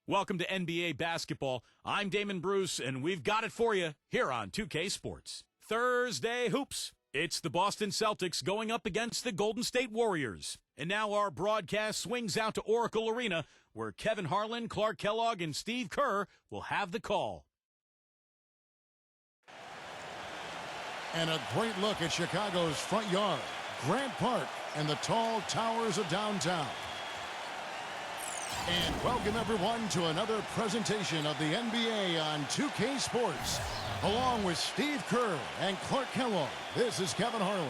Welcome to NBA basketball. I'm Damon Bruce, and we've got it for you here on 2K Sports. Thursday Hoops. It's the Boston Celtics going up against the Golden State Warriors. And now our broadcast swings out to Oracle Arena, where Kevin Harlan, Clark Kellogg, and Steve Kerr will have the call. And a great look at Chicago's front yard, Grant Park, and the tall towers of downtown. And welcome, everyone, to another presentation of the NBA on 2K Sports. Along with Steve Kerr and Clark Kellogg, this is Kevin Harlan.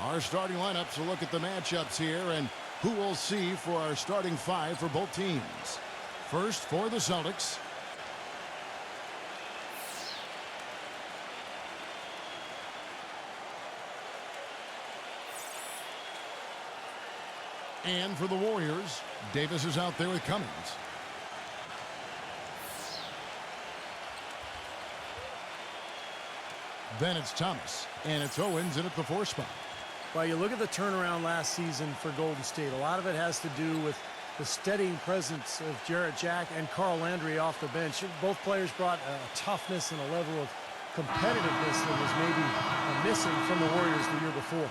Our starting lineups will look at the matchups here and who we'll see for our starting five for both teams. First, for the Celtics. And for the Warriors, Davis is out there with Cummings. Then it's Thomas, and it's Owens in at the 4 spot. Well, you look at the turnaround last season for Golden State. A lot of it has to do with the steadying presence of Jarrett Jack and Carl Landry off the bench. Both players brought a toughness and a level of competitiveness that was maybe missing from the Warriors the year before.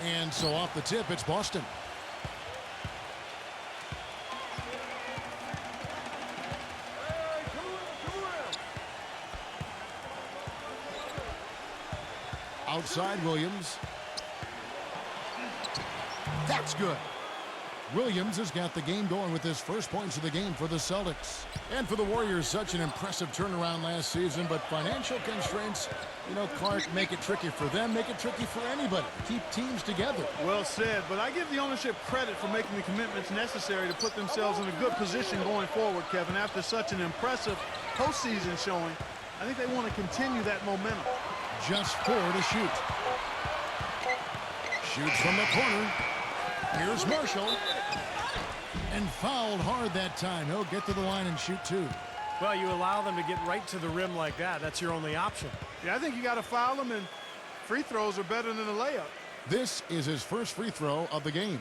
And so off the tip, it's Boston. Outside Williams. That's good. Williams has got the game going with his first points of the game for the Celtics. And for the Warriors, such an impressive turnaround last season, but financial constraints, you know, Clark, make it tricky for them, make it tricky for anybody to keep teams together. Well said, but I give the ownership credit for making the commitments necessary to put themselves in a good position going forward, Kevin. After such an impressive postseason showing, I think they want to continue that momentum. Just 4 to shoot. Shoots from the corner. Here's Marshall. And fouled hard that time. He'll get to the line and shoot 2. Well, you allow them to get right to the rim like that. That's your only option. Yeah, I think you got to foul them, and free throws are better than a layup. This is his first free throw of the game.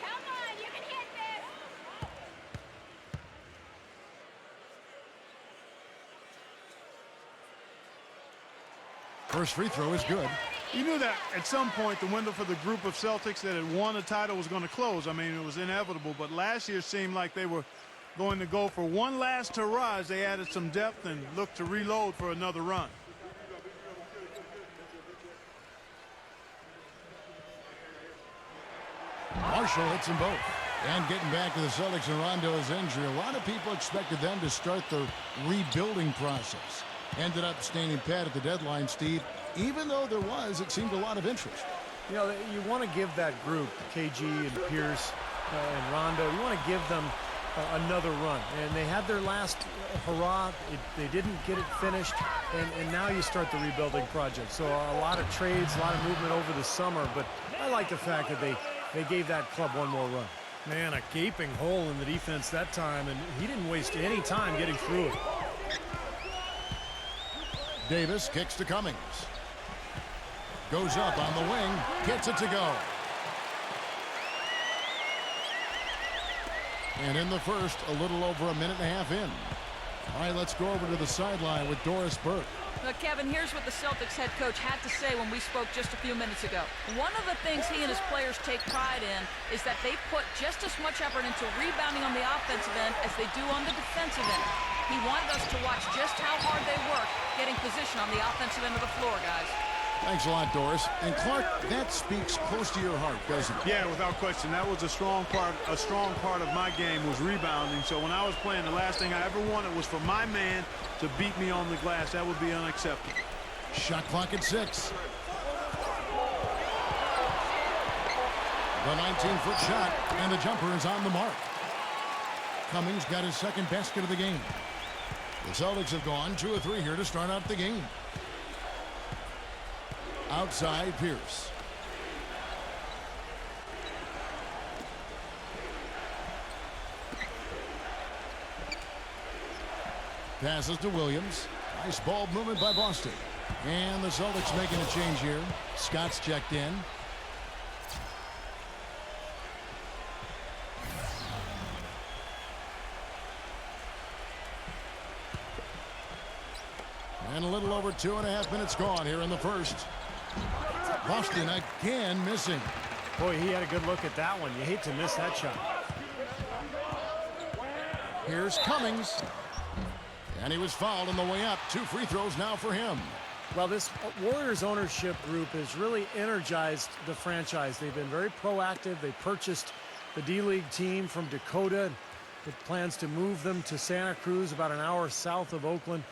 Come on, you can hit this. First free throw is good. You knew that at some point the window for the group of Celtics that had won a title was going to close. I mean, it was inevitable, but last year seemed like they were going to go for one last hurrah as they added some depth and looked to reload for another run. Marshall hits them both. And getting back to the Celtics and Rondo's injury, a lot of people expected them to start the rebuilding process. Ended up standing pat at the deadline, Steve. Even though there was, it seemed, a lot of interest. You know, you want to give that group, KG and Pierce and Rondo, you want to give them another run. And they had their last hurrah. They didn't get it finished. And now you start the rebuilding project. So a lot of trades, a lot of movement over the summer. But I like the fact that they gave that club one more run. Man, a gaping hole in the defense that time. And he didn't waste any time getting through it. Davis kicks to Cummings. Goes up on the wing, gets it to go. And in the first, a little over a minute and a half in. All right, let's go over to the sideline with Doris Burke. Look, Kevin, here's what the Celtics head coach had to say when we spoke just a few minutes ago. One of the things he and his players take pride in is that they put just as much effort into rebounding on the offensive end as they do on the defensive end. He wanted us to watch just how hard they work getting position on the offensive end of the floor, guys. Thanks a lot, Doris. And Clark, that speaks close to your heart, doesn't it? Yeah, without question. That was a strong part of my game was rebounding. So when I was playing, the last thing I ever wanted was for my man to beat me on the glass. That would be unacceptable. Shot clock at 6. The 19-foot shot, and the jumper is on the mark. Cummings got his second basket of the game. The Celtics have gone 2 of 3 here to start out the game. Outside Pierce. Passes to Williams. Nice ball movement by Boston. And the Celtics making a change here. Scott's checked in. And a little over 2.5 minutes gone here in the first. Boston again missing. Boy, he had a good look at that one. You hate to miss that shot. Here's Cummings. And he was fouled on the way up. 2 free throws now for him. Well, this Warriors ownership group has really energized the franchise. They've been very proactive. They purchased the D-League team from Dakota with plans to move them to Santa Cruz, about an hour south of Oakland.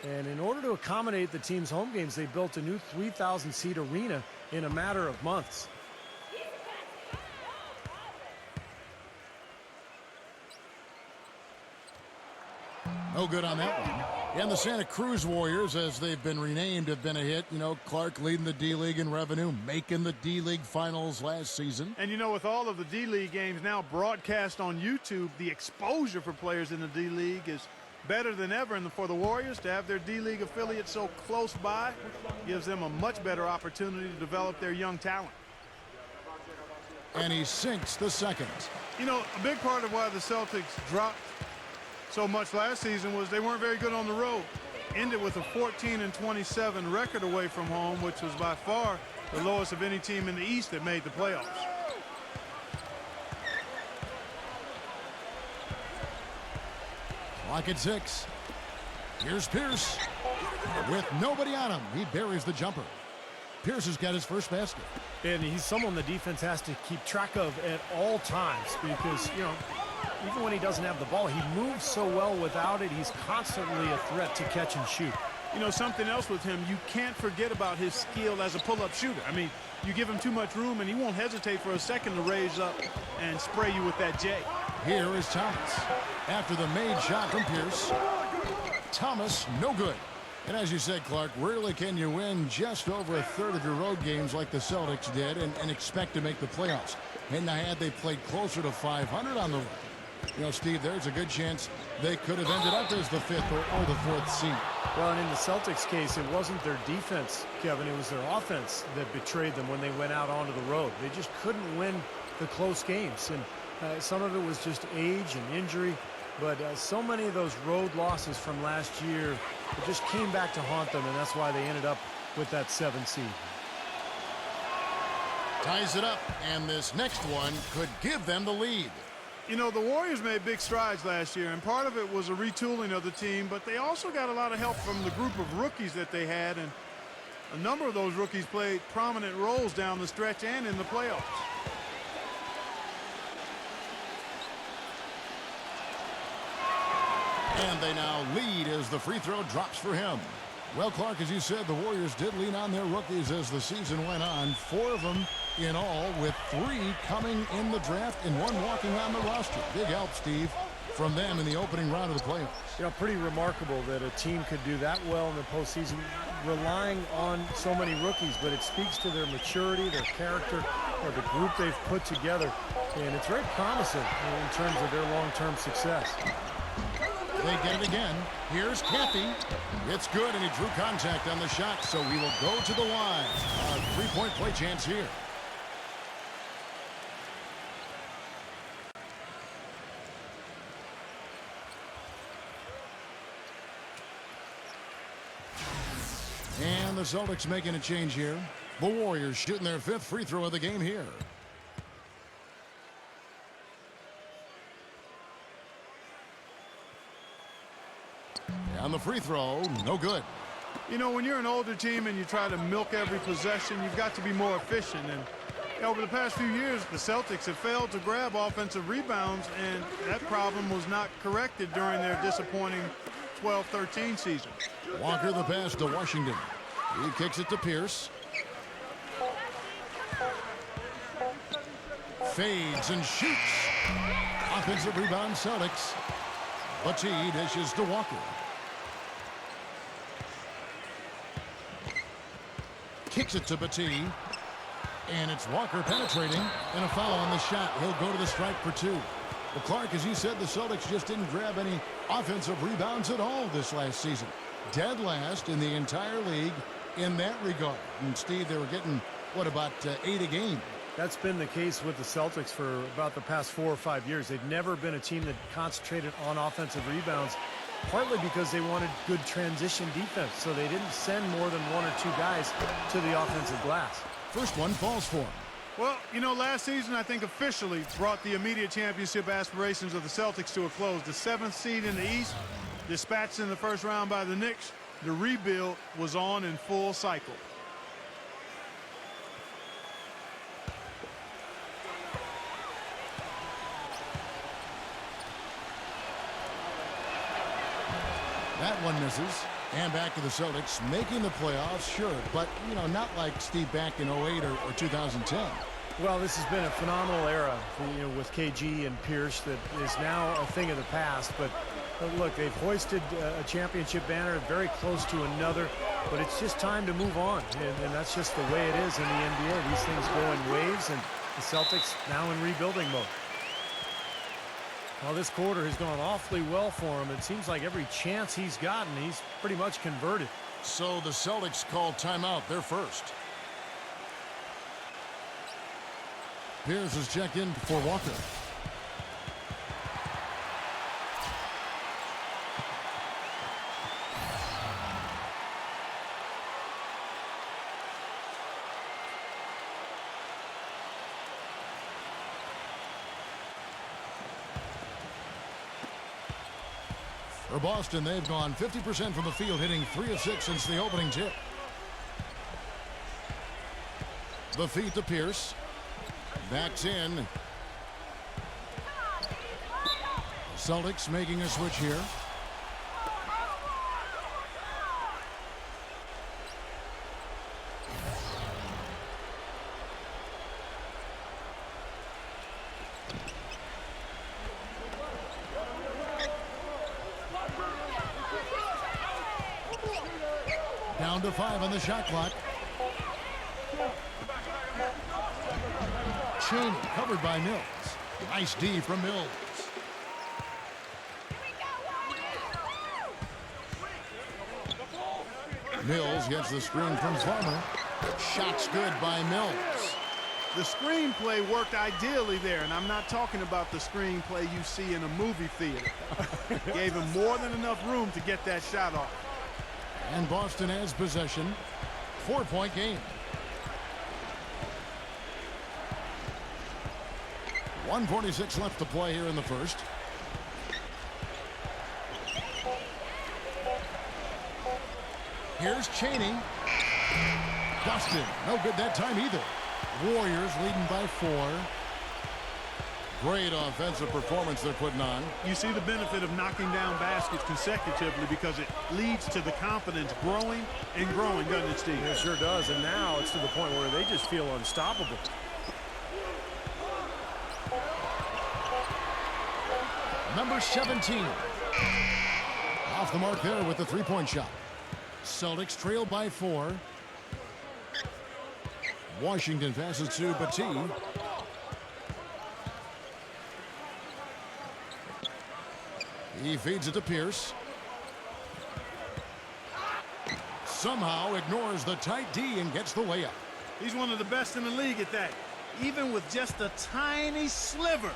And in order to accommodate the team's home games, they built a new 3,000-seat arena in a matter of months. No good on that one. And the Santa Cruz Warriors, as they've been renamed, have been a hit. You know, Clark leading the D-League in revenue, making the D-League finals last season. And, you know, with all of the D-League games now broadcast on YouTube, the exposure for players in the D-League is better than ever. And for the Warriors to have their D-League affiliate so close by gives them a much better opportunity to develop their young talent. And he sinks the second. You know, a big part of why the Celtics dropped so much last season was they weren't very good on the road. Ended with a 14-27 record away from home, which was by far the lowest of any team in the East that made the playoffs. Clock at 6. Here's Pierce. With nobody on him, he buries the jumper. Pierce has got his first basket. And he's someone the defense has to keep track of at all times because, you know, even when he doesn't have the ball, he moves so well without it. He's constantly a threat to catch and shoot. You know, something else with him, you can't forget about his skill as a pull-up shooter. I mean, you give him too much room, and he won't hesitate for a second to raise up and spray you with that J. Here is Thomas. After the made shot from Pierce, Thomas, no good. And as you said, Clark, rarely can you win just over a third of your road games like the Celtics did and expect to make the playoffs. And had they played closer to 500 on the road, you know, Steve, there's a good chance they could have ended up as the 5th or the 4th seed. Well, and in the Celtics case, it wasn't their defense, Kevin. It was their offense that betrayed them when they went out onto the road. They just couldn't win the close games. And some of it was just age and injury. But so many of those road losses from last year, it just came back to haunt them, and that's why they ended up with that 7th seed. Ties it up, and this next one could give them the lead. You know, the Warriors made big strides last year, and part of it was a retooling of the team, but they also got a lot of help from the group of rookies that they had, and a number of those rookies played prominent roles down the stretch and in the playoffs. And they now lead as the free throw drops for him. Well, Clark, as you said, the Warriors did lean on their rookies as the season went on. 4 of them in all, with 3 coming in the draft and 1 walking on the roster. Big help, Steve, from them in the opening round of the playoffs. You know, pretty remarkable that a team could do that well in the postseason, relying on so many rookies, but it speaks to their maturity, their character, or the group they've put together, and it's very promising in terms of their long-term success. They get it again. Here's Cathy. It's good, and he drew contact on the shot, so he will go to the line. A 3-point play chance here. And the Celtics making a change here. The Warriors shooting their 5th free throw of the game here. On the free throw, no good. You know, when you're an older team and you try to milk every possession, you've got to be more efficient. And over the past few years, the Celtics have failed to grab offensive rebounds, and that problem was not corrected during their disappointing 12-13 season. Walker the pass to Washington. He kicks it to Pierce. Fades and shoots. Offensive rebound, Celtics. Butchie dishes to Walker. Kicks it to Petit. And it's Walker penetrating, and a foul on the shot. He'll go to the strike for 2. Well, Clark, as you said, the Celtics just didn't grab any offensive rebounds at all this last season. Dead last in the entire league in that regard. And, Steve, they were getting, what, about 8 a game? That's been the case with the Celtics for about the past 4 or 5 years. They've never been a team that concentrated on offensive rebounds, partly because they wanted good transition defense, so they didn't send more than 1 or 2 guys to the offensive glass. First one falls for him. Well, you know, last season, I think, officially brought the immediate championship aspirations of the Celtics to a close. The 7th seed in the East, dispatched in the first round by the Knicks. The rebuild was on in full cycle. That one misses. And back to the Celtics, making the playoffs, sure, but, you know, not like Steve back in 08 or 2010. Well, this has been a phenomenal era, you know, with KG and Pierce that is now a thing of the past. But look, they've hoisted a championship banner, very close to another, but it's just time to move on. And that's just the way it is in the NBA. These things go in waves, and the Celtics now in rebuilding mode. Well, this quarter has gone awfully well for him. It seems like every chance he's gotten, he's pretty much converted. So the Celtics call timeout. They're first. Pierce is checked in for Walker. For Boston, they've gone 50% from the field, hitting 3 of 6 since the opening tip. The feed to Pierce. Backs in. Celtics making a switch here. Down to 5 on the shot clock. Cheney covered by Mills. Nice D from Mills. Mills gets the screen from Farmer. Shot's good by Mills. The screenplay worked ideally there, and I'm not talking about the screenplay you see in a movie theater. Gave him more than enough room to get that shot off. And Boston has possession. 4-point game. 1:46 left to play here in the first. Here's Cheney. Dustin. No good that time either. Warriors leading by 4. Great offensive performance they're putting on. You see the benefit of knocking down baskets consecutively because it leads to the confidence growing and growing, doesn't it, Steve? It sure does, and now it's to the point where they just feel unstoppable. Number 17. Off the mark there with the three-point shot. Celtics trail by 4. Washington passes to Petit. He feeds it to Pierce. Somehow ignores the tight D and gets the layup. He's one of the best in the league at that. Even with just a tiny sliver,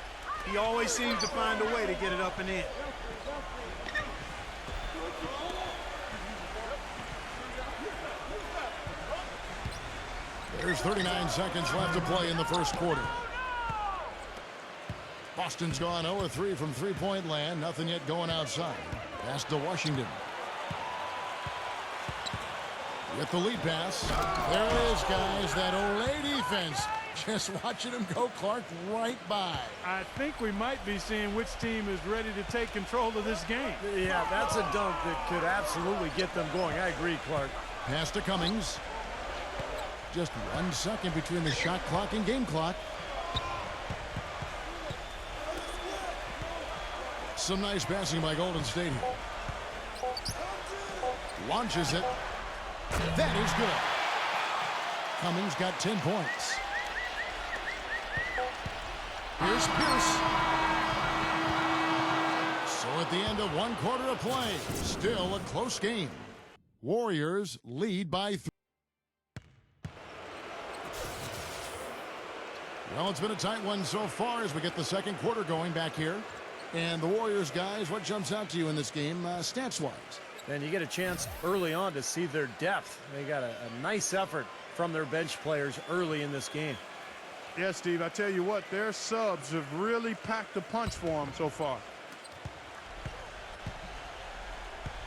he always seems to find a way to get it up and in. There's 39 seconds left to play in the first quarter. Boston's gone 0-3 from three-point land. Nothing yet going outside. Pass to Washington. Get the lead pass. There it is, guys. That Olay defense. Just watching him go, Clark, right by. I think we might be seeing which team is ready to take control of this game. Yeah, that's a dunk that could absolutely get them going. I agree, Clark. Pass to Cummings. Just 1 second between the shot clock and game clock. Some nice passing by Golden State here. Launches it. That is good. Cummings got 10 points. Here's Pierce. So at the end of 1 quarter of play, still a close game. Warriors lead by 3. Well, it's been a tight one so far as we get the second quarter going back here. And the Warriors, guys, what jumps out to you in this game stats-wise? And you get a chance early on to see their depth. They got a nice effort from their bench players early in this game. Yeah, Steve, I tell you what, their subs have really packed a punch for them so far.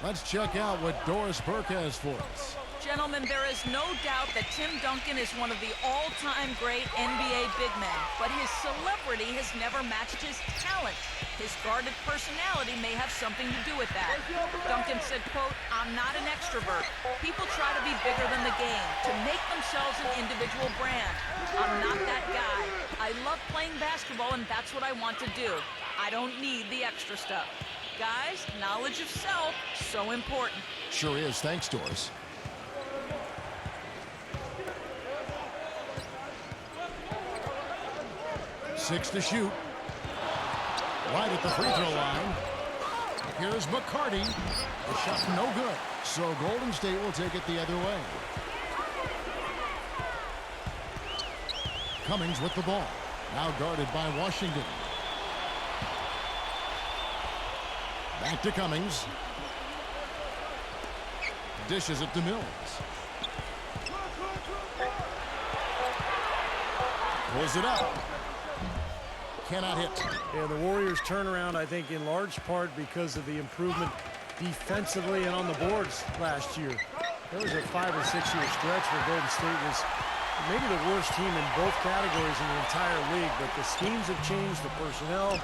Let's check out what Doris Burke has for us. Gentlemen, there is no doubt that Tim Duncan is one of the all-time great NBA big men, but his celebrity has never matched his talent. His guarded personality may have something to do with that. Duncan said, quote, "I'm not an extrovert. People try to be bigger than the game, to make themselves an individual brand. I'm not that guy. I love playing basketball, and that's what I want to do. I don't need the extra stuff." Guys, knowledge of self, so important. Sure is. Thanks, Doris. Six to shoot. Right at the free throw line. Here's McCarty. The shot no good. So Golden State will take it the other way. Cummings with the ball. Now guarded by Washington. Back to Cummings. Dishes it to Mills. Pulls it up. Cannot hit. Yeah, the Warriors turnaround, I think, in large part because of the improvement defensively and on the boards last year. There was a 5 or 6 year stretch where Golden State was maybe the worst team in both categories in the entire league, but the schemes have changed, the personnel,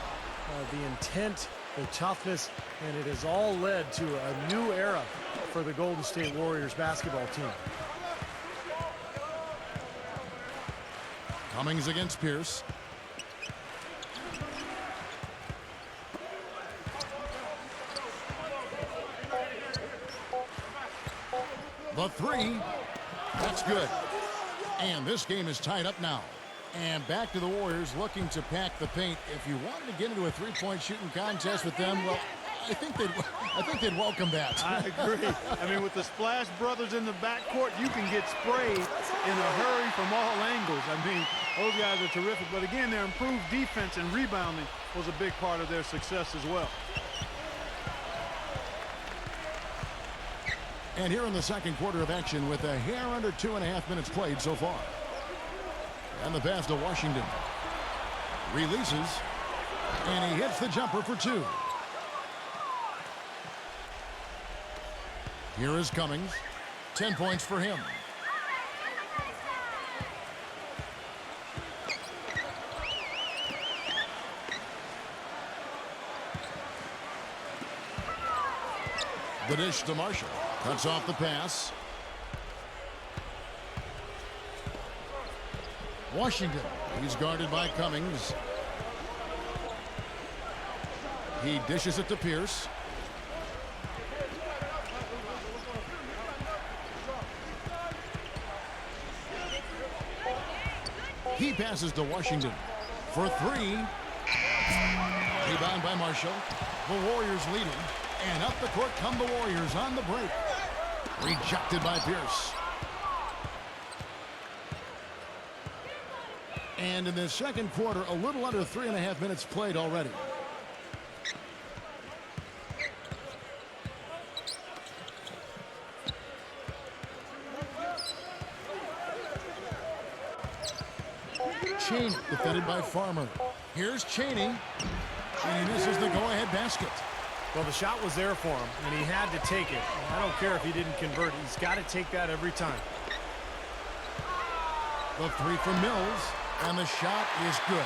the intent, the toughness, and it has all led to a new era for the Golden State Warriors basketball team. Cummings against Pierce. The three. That's good. And this game is tied up now. And back to the Warriors looking to pack the paint. If you wanted to get into a three-point shooting contest with them, well, I think they'd welcome that. I agree. I mean, with the Splash Brothers in the backcourt, you can get sprayed in a hurry from all angles. I mean, those guys are terrific. But again, their improved defense and rebounding was a big part of their success as well. And here in the second quarter of action with a hair under 2.5 minutes played so far. And the pass to Washington. Releases. And he hits the jumper for 2. Here is Cummings. 10 points for him. The dish to Marshall. Cuts off the pass. Washington. He's guarded by Cummings. He dishes it to Pierce. He passes to Washington for 3. Rebound by Marshall. The Warriors leading. And up the court come the Warriors on the break. Rejected by Pierce. And in the second quarter, a little under 3.5 minutes played already. Cheney defended by Farmer. Here's Cheney. And he misses the go-ahead basket. Well, the shot was there for him, and he had to take it. I don't care if he didn't convert. He's got to take that every time. The 3 from Mills, and the shot is good.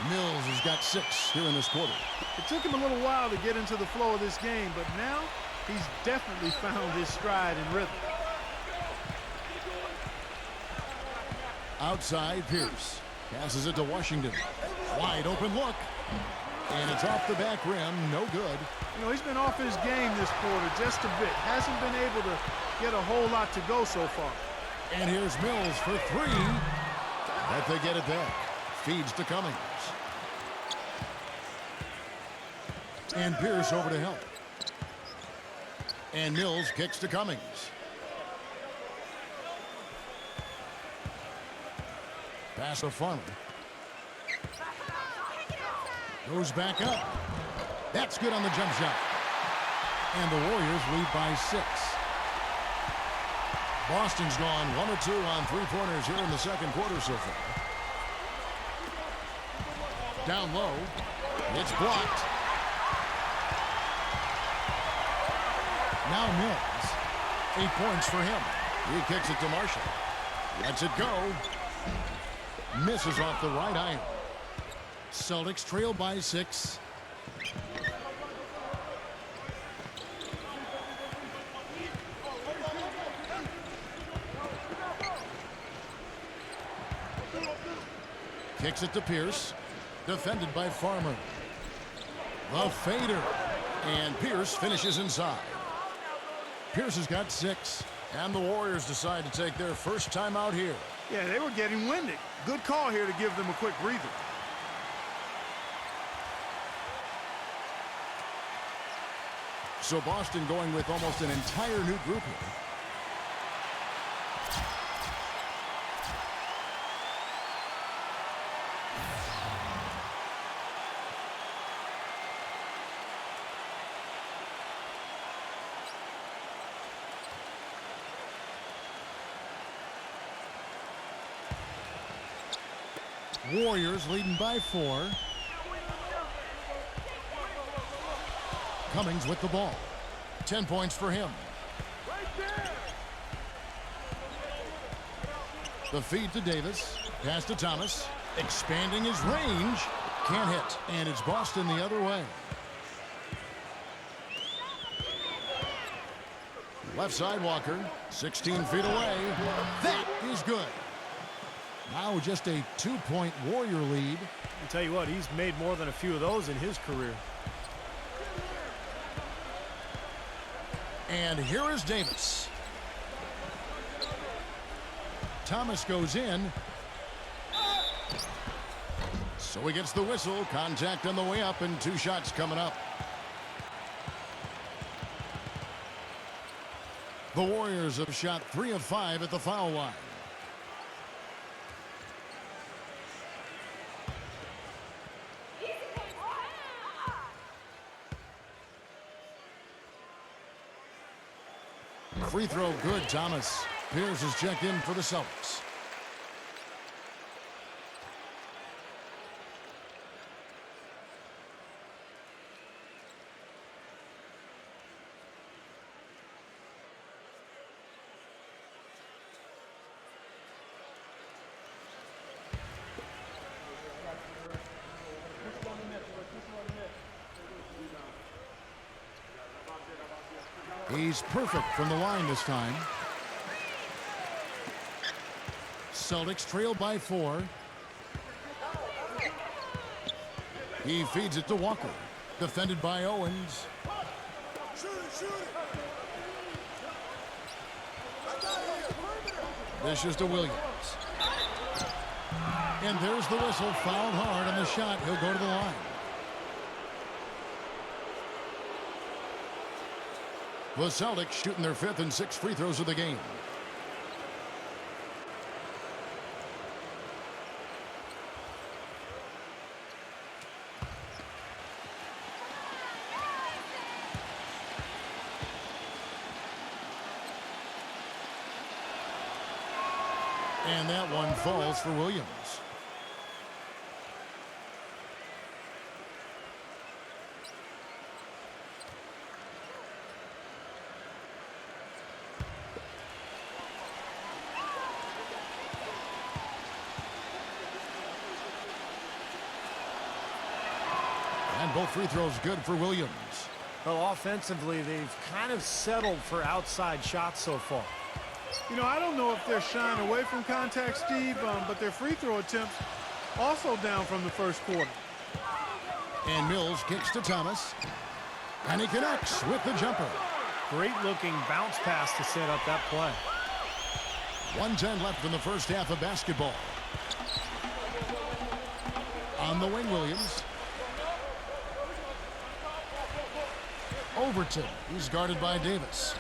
Mills has got 6 here in this quarter. It took him a little while to get into the flow of this game, but now he's definitely found his stride and rhythm. Outside, Pierce passes it to Washington. Wide open look. And it's off the back rim, no good. You know, he's been off his game this quarter just a bit. Hasn't been able to get a whole lot to go so far. And here's Mills for three. But they get it back. Feeds to Cummings. And Pierce over to help. And Mills kicks to Cummings. Pass to Farmer. Goes back up. That's good on the jump shot. And the Warriors lead by 6. Boston's gone 1 of 2 on three-pointers here in the second quarter so far. Down low. It's blocked. Now Mills. 8 points for him. He kicks it to Marshall. Lets it go. Misses off the right iron. Celtics trail by 6. Kicks it to Pierce. Defended by Farmer. The fader. And Pierce finishes inside. Pierce has got 6. And the Warriors decide to take their first time out here. Yeah, they were getting winded. Good call here to give them a quick breather. So Boston going with almost an entire new group here. Warriors leading by 4. Cummings with the ball. 10 points for him. The feed to Davis. Pass to Thomas. Expanding his range. Can't hit. And it's Boston the other way. Left side Walker. 16 feet away. That is good. Now just a 2-point Warrior lead. I'll tell you what, he's made more than a few of those in his career. And here is Davis. Thomas goes in. So he gets the whistle. Contact on the way up and 2 shots coming up. The Warriors have shot 3 of 5 at the foul line. Free throw good, Thomas. Pierce is checked in for the Celtics. He's perfect from the line this time. Celtics trail by 4. He feeds it to Walker. Defended by Owens. This is to Williams. And there's the whistle. Fouled hard on the shot. He'll go to the line. The Celtics shooting their 5th and 6th free throws of the game. And that one falls for Williams. And both free throws good for Williams. Well, offensively, they've kind of settled for outside shots so far. You know, I don't know if they're shying away from contact, Steve, but their free throw attempts also down from the first quarter. And Mills kicks to Thomas. And he connects with the jumper. Great looking bounce pass to set up that play. 1:10 left in the first half of basketball. On the wing, Williams. Overton. He's guarded by Davis.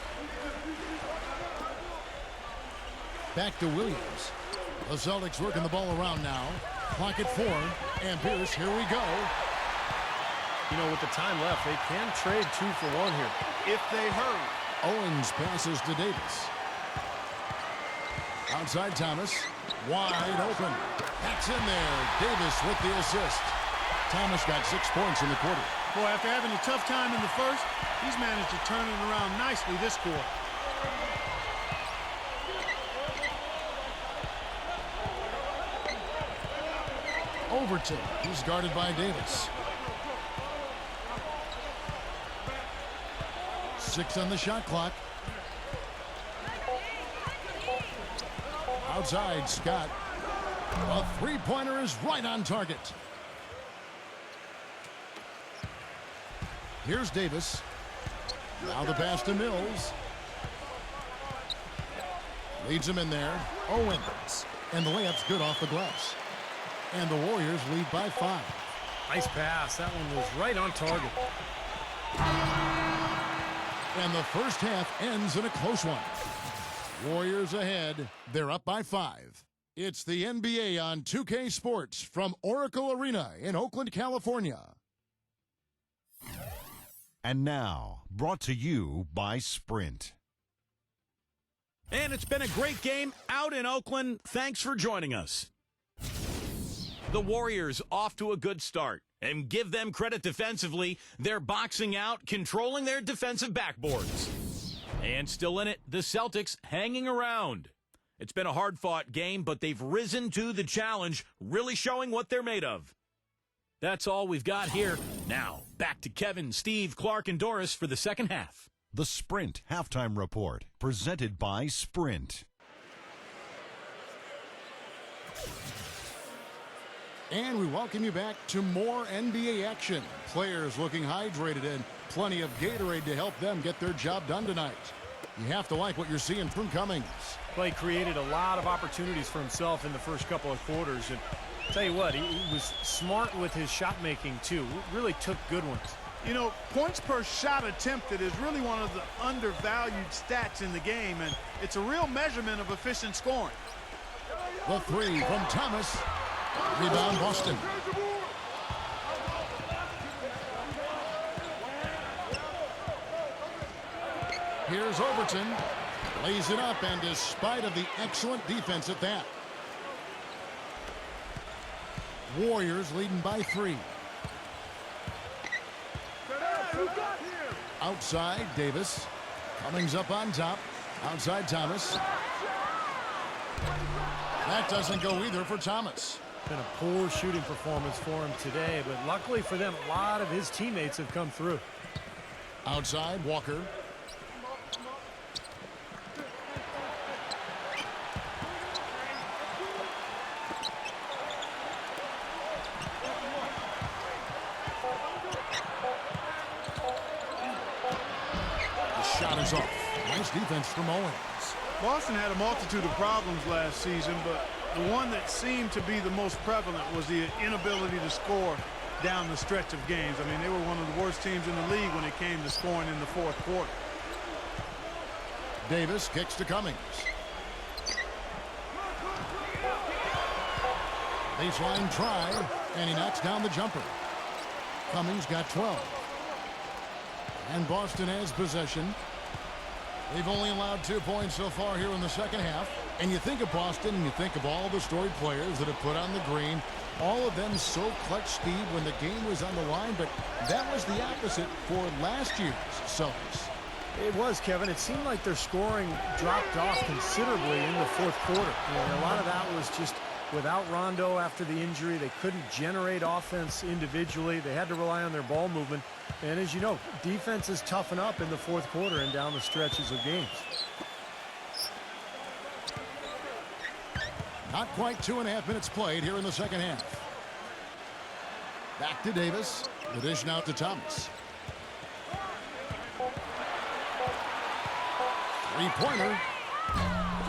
Back to Williams. The Celtics working the ball around now. Clock at 4. And Pierce, here we go. You know, with the time left, they can trade 2 for 1 here. If they hurry. Owens passes to Davis. Outside Thomas. Wide open. That's in there. Davis with the assist. Thomas got 6 points in the quarter. Boy, after having a tough time in the first, he's managed to turn it around nicely this quarter. Overton. He's guarded by Davis. 6 on the shot clock. Outside, Scott. A three-pointer is right on target. Here's Davis. Now the pass to Mills. Leads him in there. Owens. And the layup's good off the glass. And the Warriors lead by 5. Nice pass. That one was right on target. And the first half ends in a close one. Warriors ahead. They're up by 5. It's the NBA on 2K Sports from Oracle Arena in Oakland, California. And now, brought to you by Sprint. And it's been a great game out in Oakland. Thanks for joining us. The Warriors off to a good start. And give them credit defensively. They're boxing out, controlling their defensive backboards. And still in it, the Celtics hanging around. It's been a hard-fought game, but they've risen to the challenge, really showing what they're made of. That's all we've got here. Now, back to Kevin, Steve, Clark, and Doris for the second half. The Sprint Halftime Report, presented by Sprint. And we welcome you back to more NBA action. Players looking hydrated and plenty of Gatorade to help them get their job done tonight. You have to like what you're seeing from Cummings. Clay created a lot of opportunities for himself in the first couple of quarters. And I'll tell you what, he was smart with his shot making too. Really took good ones. You know, points per shot attempted is really one of the undervalued stats in the game, and it's a real measurement of efficient scoring. The three from Thomas. Rebound Boston. Here's Overton. Lays it up, and despite of the excellent defense at that. Warriors leading by 3. Outside, Davis. Cummings up on top. Outside, Thomas. That doesn't go either for Thomas. Been a poor shooting performance for him today, but luckily for them, a lot of his teammates have come through. Outside, Walker. The shot is off. Nice defense from Owens. Boston had a multitude of problems last season, but the one that seemed to be the most prevalent was the inability to score down the stretch of games. I mean, they were one of the worst teams in the league when it came to scoring in the fourth quarter. Davis kicks to Cummings. Baseline try, and he knocks down the jumper. Cummings got 12. And Boston has possession. They've only allowed 2 points so far here in the second half. And you think of Boston, and you think of all the storied players that have put on the green. All of them so clutch, Steve, when the game was on the line. But that was the opposite for last year's Celtics. It was, Kevin. It seemed like their scoring dropped off considerably in the fourth quarter. A lot of that was just without Rondo after the injury. They couldn't generate offense individually. They had to rely on their ball movement. And as you know, defenses toughen up in the fourth quarter and down the stretches of games. Not quite 2.5 minutes played here in the second half. Back to Davis. The dish now to Thomas. Three-pointer.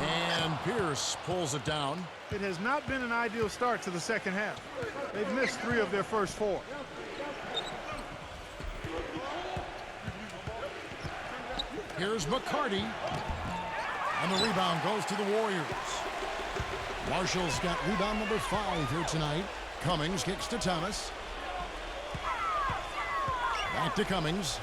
And Pierce pulls it down. It has not been an ideal start to the second half. They've missed 3 of their first 4. Here's McCarty. And the rebound goes to the Warriors. Marshall's got rebound number 5 here tonight. Cummings kicks to Thomas. Back to Cummings.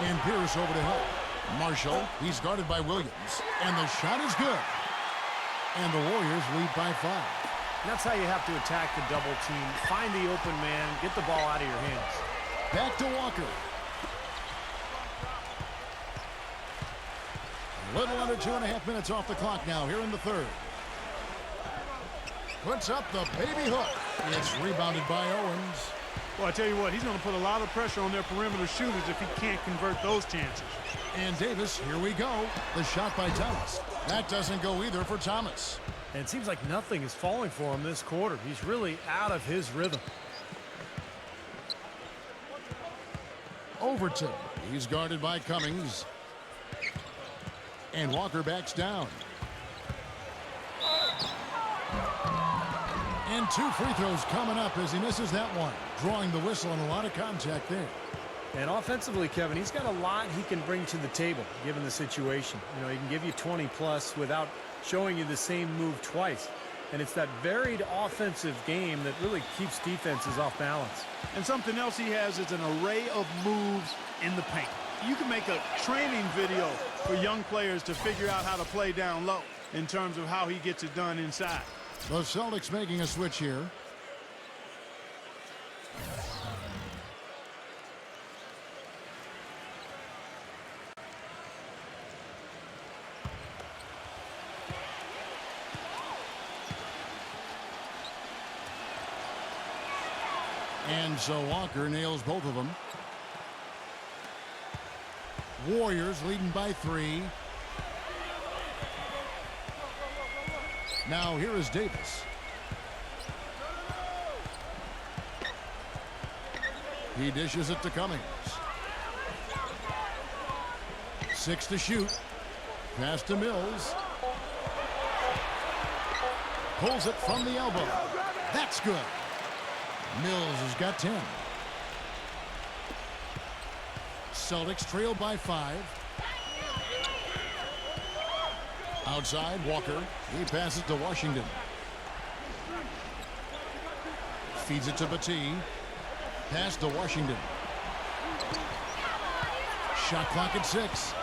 And Pierce over to help. Marshall, he's guarded by Williams. And the shot is good. And the Warriors lead by 5. And that's how you have to attack the double team. Find the open man, get the ball out of your hands. Back to Walker. A little under 2.5 minutes off the clock now here in the third. Puts up the baby hook. It's rebounded by Owens. Well, I tell you what, he's going to put a lot of pressure on their perimeter shooters if he can't convert those chances. And Davis, here we go. The shot by Thomas. That doesn't go either for Thomas. And it seems like nothing is falling for him this quarter. He's really out of his rhythm. Overton. He's guarded by Cummings. And Walker backs down. And 2 free throws coming up as he misses that one. Drawing the whistle and a lot of contact there. And offensively, Kevin, he's got a lot he can bring to the table, given the situation. You know, he can give you 20-plus without showing you the same move twice. And it's that varied offensive game that really keeps defenses off balance. And something else he has is an array of moves in the paint. You can make a training video for young players to figure out how to play down low in terms of how he gets it done inside. The Celtics making a switch here. And so Walker nails both of them. Warriors leading by 3. Now here is Davis. He dishes it to Cummings. 6 to shoot. Pass to Mills. Pulls it from the elbow. That's good. Mills has got 10. Celtics trail by 5. Outside, Walker. He passes to Washington. Feeds it to Battie. Pass to Washington. Shot clock at 6.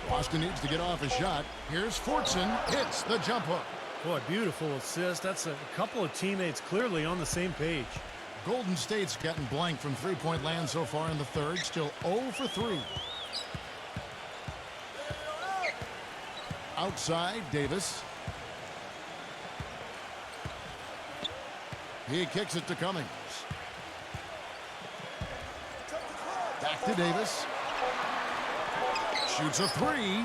Boston needs to get off a shot. Here's Fortson. Hits the jump hook. Boy, beautiful assist. That's a couple of teammates clearly on the same page. Golden State's gotten blank from three-point land so far in the third. Still 0 for 3. Outside, Davis. He kicks it to Cummings. Back to Davis. Shoots a 3.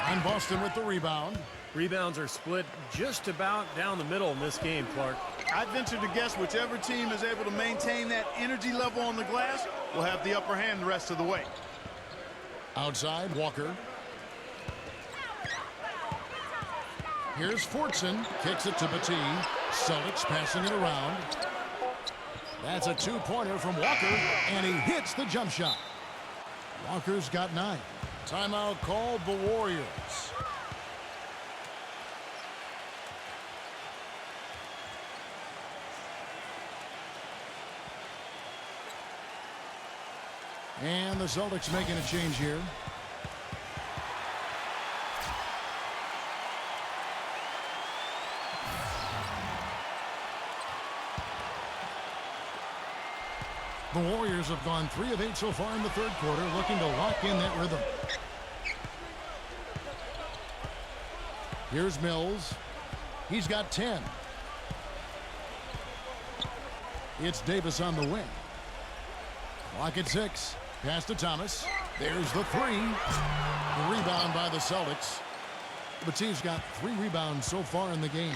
And Boston with the rebound. Rebounds are split just about down the middle in this game, Clark. I'd venture to guess whichever team is able to maintain that energy level on the glass will have the upper hand the rest of the way. Outside, Walker. Here's Fortson. Kicks it to Battie. Celtics passing it around. That's a 2-pointer from Walker, and he hits the jump shot. Walker's got 9. Timeout called the Warriors. And the Celtics making a change here. The Warriors have gone 3 of 8 so far in the third quarter, looking to lock in that rhythm. Here's Mills. He's got 10. It's Davis on the wing. Clock at 6. Pass to Thomas. There's the 3. The rebound by the Celtics. The team's got 3 rebounds so far in the game.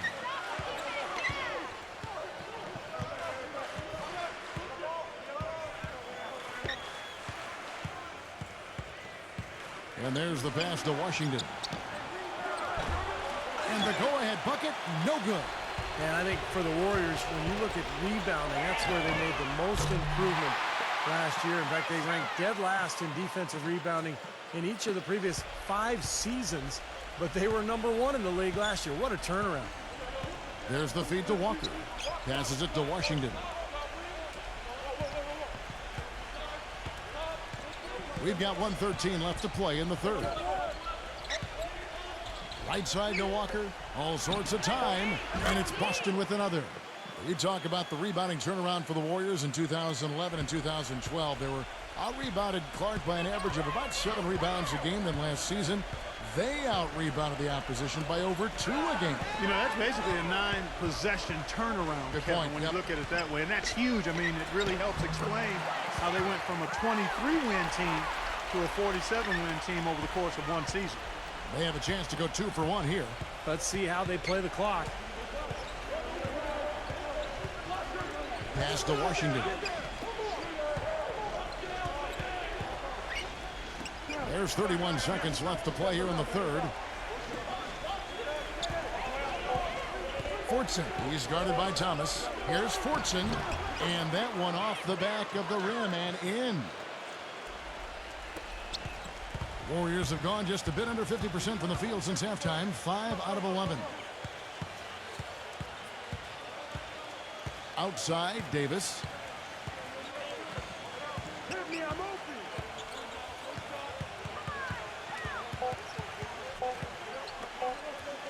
And there's the pass to Washington. And the go-ahead bucket, no good. And I think for the Warriors, when you look at rebounding, that's where they made the most improvement last year. In fact, they ranked dead last in defensive rebounding in each of the previous 5 seasons, but they were #1 in the league last year. What a turnaround. There's the feed to Walker. Passes it to Washington. We've got 1:13 left to play in the third. Right side to Walker. All sorts of time. And it's Boston with another. You talk about the rebounding turnaround for the Warriors in 2011 and 2012. They were out-rebounded, Clark, by an average of about 7 rebounds a game than last season. They out-rebounded the opposition by over 2 a game. You know, that's basically a 9-possession turnaround, Good Kevin, point. when Yep. you look at it that way. And that's huge. I mean, it really helps explain how they went from a 23-win team to a 47-win team over the course of one season. They have a chance to go 2 for 1 here. Let's see how they play the clock. Pass to Washington. There's 31 seconds left to play here in the third. Fortson, he's guarded by Thomas. Here's Fortson, and that one off the back of the rim and in. Warriors have gone just a bit under 50% from the field since halftime, 5 out of 11. Outside, Davis.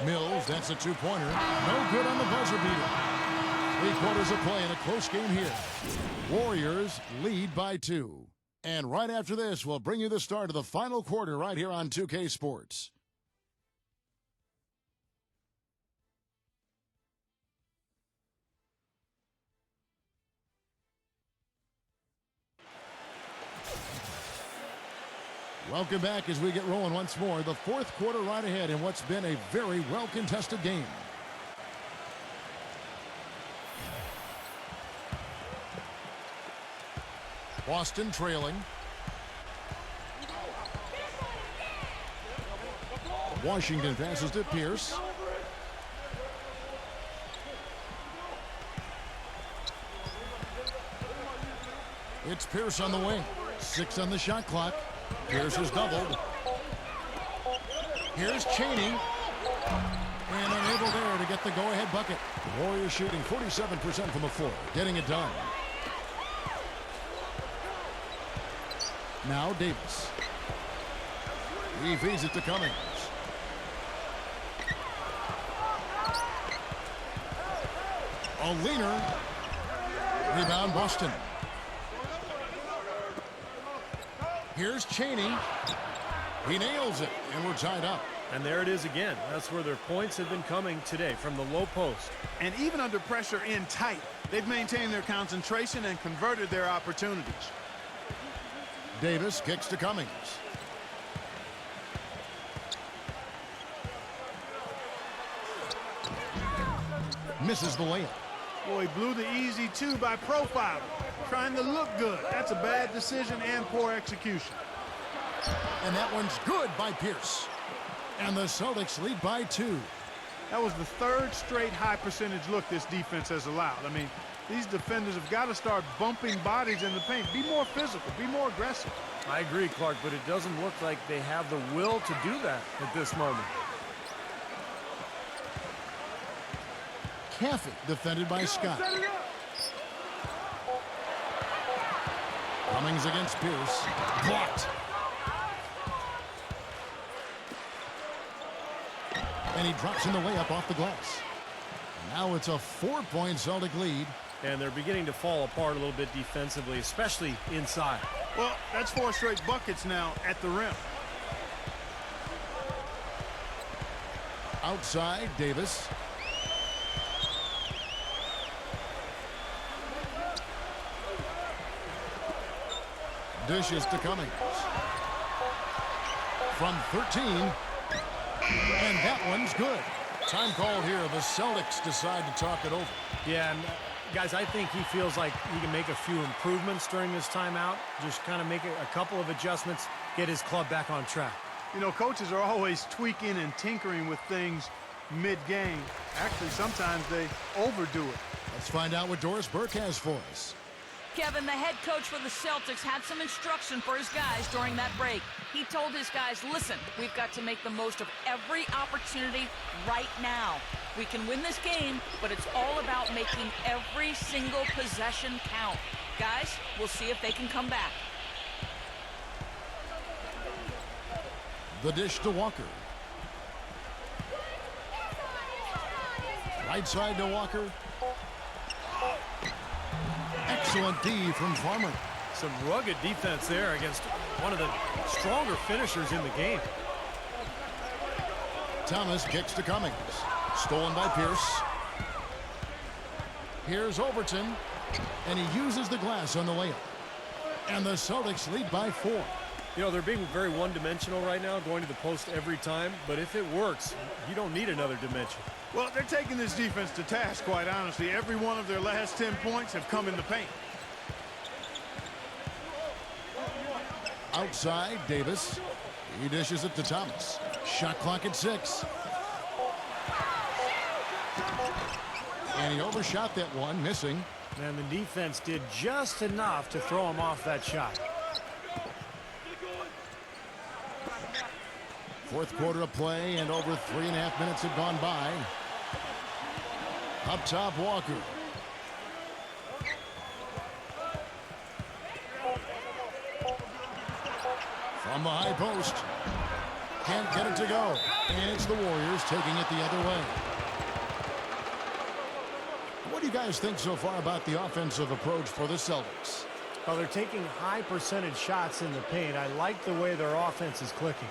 Mills, that's a 2-pointer. No good on the buzzer beater. 3/4 of play in a close game here. Warriors lead by 2. And right after this, we'll bring you the start of the final quarter right here on 2K Sports. Welcome back as we get rolling once more. The fourth quarter right ahead in what's been a very well-contested game. Boston trailing. Washington passes to Pierce. It's Pierce on the wing. 6 on the shot clock. Pierce is doubled. Here's Cheney. And unable there to get the go-ahead bucket. The Warriors shooting 47% from the floor. Getting it done. Now Davis. He feeds it to Cummings. A leaner. Rebound Boston. Here's Cheney. He nails it, and we're tied up. And there it is again. That's where their points have been coming today, from the low post. And even under pressure in tight, they've maintained their concentration and converted their opportunities. Davis kicks to Cummings. Misses the layup. Boy, he blew the easy 2 by profiling, trying to look good. That's a bad decision and poor execution. And that one's good by Pierce. And the Celtics lead by 2. That was the 3rd straight high percentage look this defense has allowed. I mean, these defenders have got to start bumping bodies in the paint. Be more physical, be more aggressive. I agree, Clark, but it doesn't look like they have the will to do that at this moment. Caffey defended by Scott. Cummings against Pierce. Blocked. And he drops in the layup off the glass. Now it's a 4-point Celtic lead. And they're beginning to fall apart a little bit defensively, especially inside. Well, that's 4 straight buckets now at the rim. Outside, Davis. Dishes to Cummings. From 13. And that one's good. Time called here. The Celtics decide to talk it over. Yeah, and guys, I think he feels like he can make a few improvements during this timeout. Just kind of make a couple of adjustments, get his club back on track. You know, coaches are always tweaking and tinkering with things mid-game. Actually, sometimes they overdo it. Let's find out what Doris Burke has for us. Kevin, the head coach for the Celtics, had some instruction for his guys during that break. He told his guys, listen, we've got to make the most of every opportunity right now. We can win this game, but it's all about making every single possession count. Guys, we'll see if they can come back. The dish to Walker. Right side to Walker. Excellent D from Farmer. Some rugged defense there against one of the stronger finishers in the game. Thomas kicks to Cummings. Stolen by Pierce. Here's Overton. And he uses the glass on the layup. And the Celtics lead by 4. You know, they're being very one-dimensional right now, going to the post every time. But if it works, you don't need another dimension. Well, they're taking this defense to task, quite honestly. Every one of their last 10 points have come in the paint. Outside, Davis. He dishes it to Thomas. Shot clock at 6. And he overshot that one, missing. And the defense did just enough to throw him off that shot. Fourth quarter of play, and over 3.5 minutes have gone by. Up top, Walker. From the high post. Can't get it to go. And it's the Warriors taking it the other way. What do you guys think so far about the offensive approach for the Celtics? Well, they're taking high percentage shots in the paint. I like the way their offense is clicking.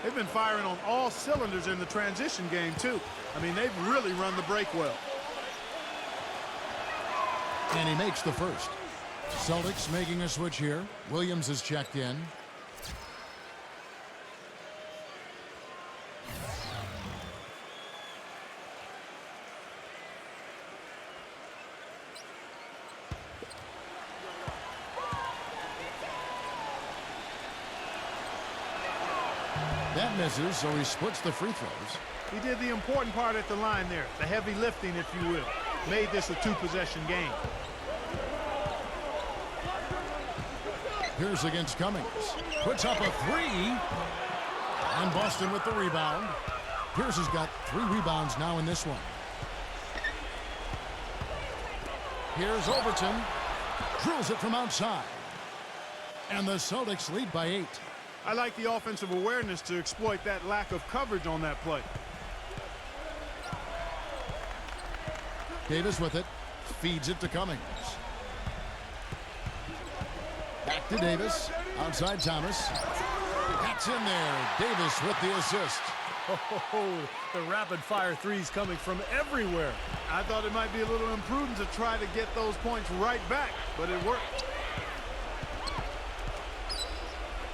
They've been firing on all cylinders in the transition game, too. I mean, they've really run the break well. And he makes the first. Celtics making a switch here. Williams is checked in. That misses, so he splits the free throws. He did the important part at the line there, the heavy lifting, if you will. Made this a two-possession game. Here's against Cummings. Puts up a 3. And Boston with the rebound. Pierce has got 3 rebounds now in this one. Here's Overton. Drills it from outside. And the Celtics lead by 8. I like the offensive awareness to exploit that lack of coverage on that play. Davis with it. Feeds it to Cummings. Back to Davis. Outside Thomas. That's in there. Davis with the assist. Oh, the rapid-fire threes coming from everywhere. I thought it might be a little imprudent to try to get those points right back, but it worked.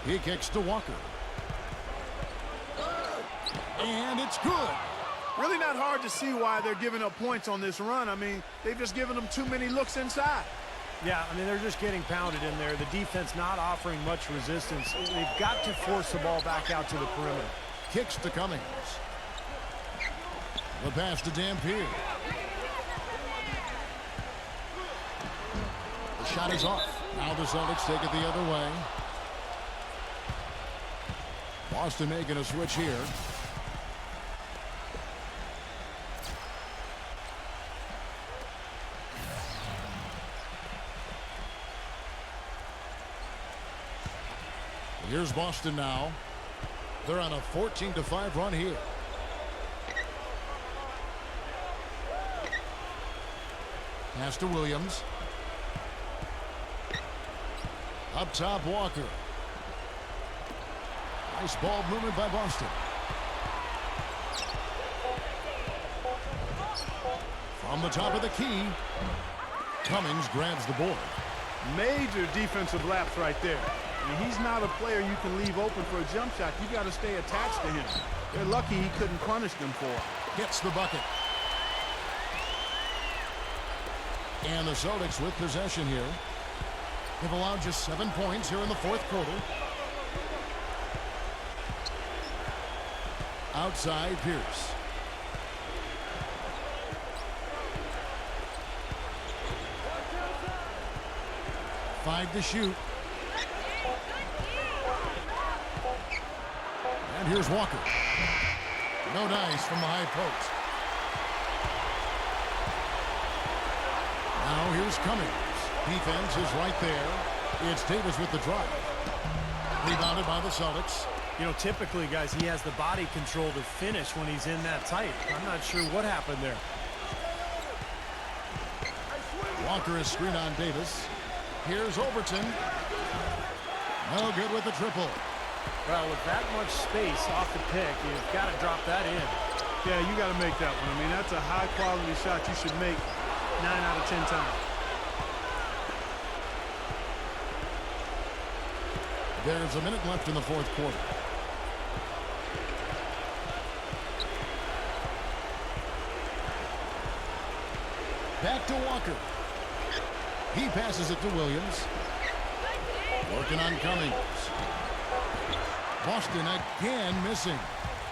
He kicks to Walker. And it's good. Really not hard to see why they're giving up points on this run. I mean, they've just given them too many looks inside. Yeah, I mean, they're just getting pounded in there. The defense not offering much resistance. They've got to force the ball back out to the perimeter. Kicks to Cummings. The pass to Dampier. The shot is off. Now the Celtics take it the other way. Boston making a switch here. Here's Boston now. They're on a 14-5 run here. Pass to Williams. Up top, Walker. Nice ball movement by Boston. From the top of the key, Cummings grabs the board. Major defensive lapse right there. I mean, he's not a player you can leave open for a jump shot. You got to stay attached to him. They're lucky he couldn't punish them for it. Gets the bucket. And the Celtics with possession here. They've allowed just 7 points here in the fourth quarter. Outside Pierce. Five to shoot. And here's Walker. No dice from the high post. Now here's Cummings. Defense is right there. It's Davis with the drive. Rebounded by the Celtics. You know, typically, guys, he has the body control to finish when he's in that tight. I'm not sure what happened there. Walker is screen on Davis. Here's Overton. No good with the triple. Well, with that much space off the pick, you've got to drop that in. Yeah, you got to make that one. I mean, that's a high-quality shot you should make 9 out of 10 times. There's a minute left in the fourth quarter. Back to Walker. He passes it to Williams. Working on Cummings. Boston again missing.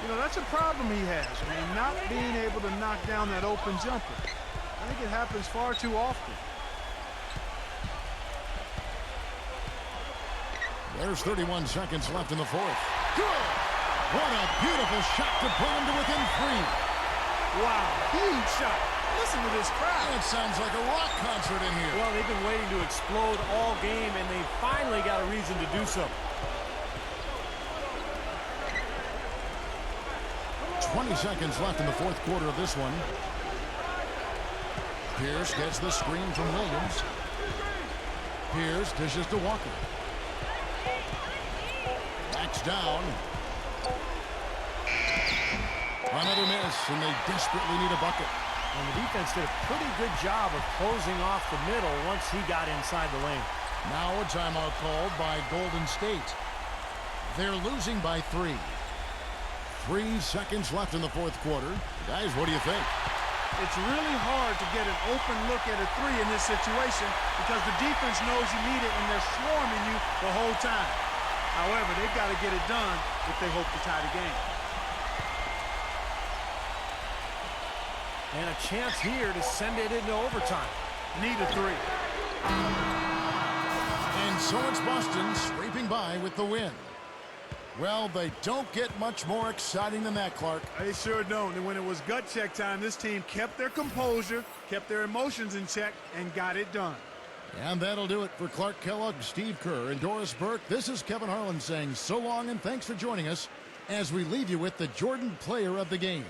You know, that's a problem he has. I mean, not being able to knock down that open jumper. I think it happens far too often. There's 31 seconds left in the fourth. Good! What a beautiful shot to bring him to within 3. Wow, huge shot. Listen to this crowd. It sounds like a rock concert in here. Well, they've been waiting to explode all game, and they finally got a reason to do so. 20 seconds left in the fourth quarter of this one. Pierce gets the screen from Williams. Pierce dishes to Walker. Backs down. Another miss, and they desperately need a bucket. And the defense did a pretty good job of closing off the middle once he got inside the lane. Now a timeout called by Golden State. They're losing by 3. 3 seconds left in the fourth quarter. Guys, what do you think? It's really hard to get an open look at a 3 in this situation because the defense knows you need it and they're swarming you the whole time. However, they've got to get it done if they hope to tie the game. And a chance here to send it into overtime. Need a 3. And so it's Boston scraping by with the win. Well, they don't get much more exciting than that, Clark. They sure don't. And when it was gut check time, this team kept their composure, kept their emotions in check, and got it done. And that'll do it for Clark Kellogg, Steve Kerr, and Doris Burke. This is Kevin Harlan saying so long and thanks for joining us as we leave you with the Jordan Player of the Game.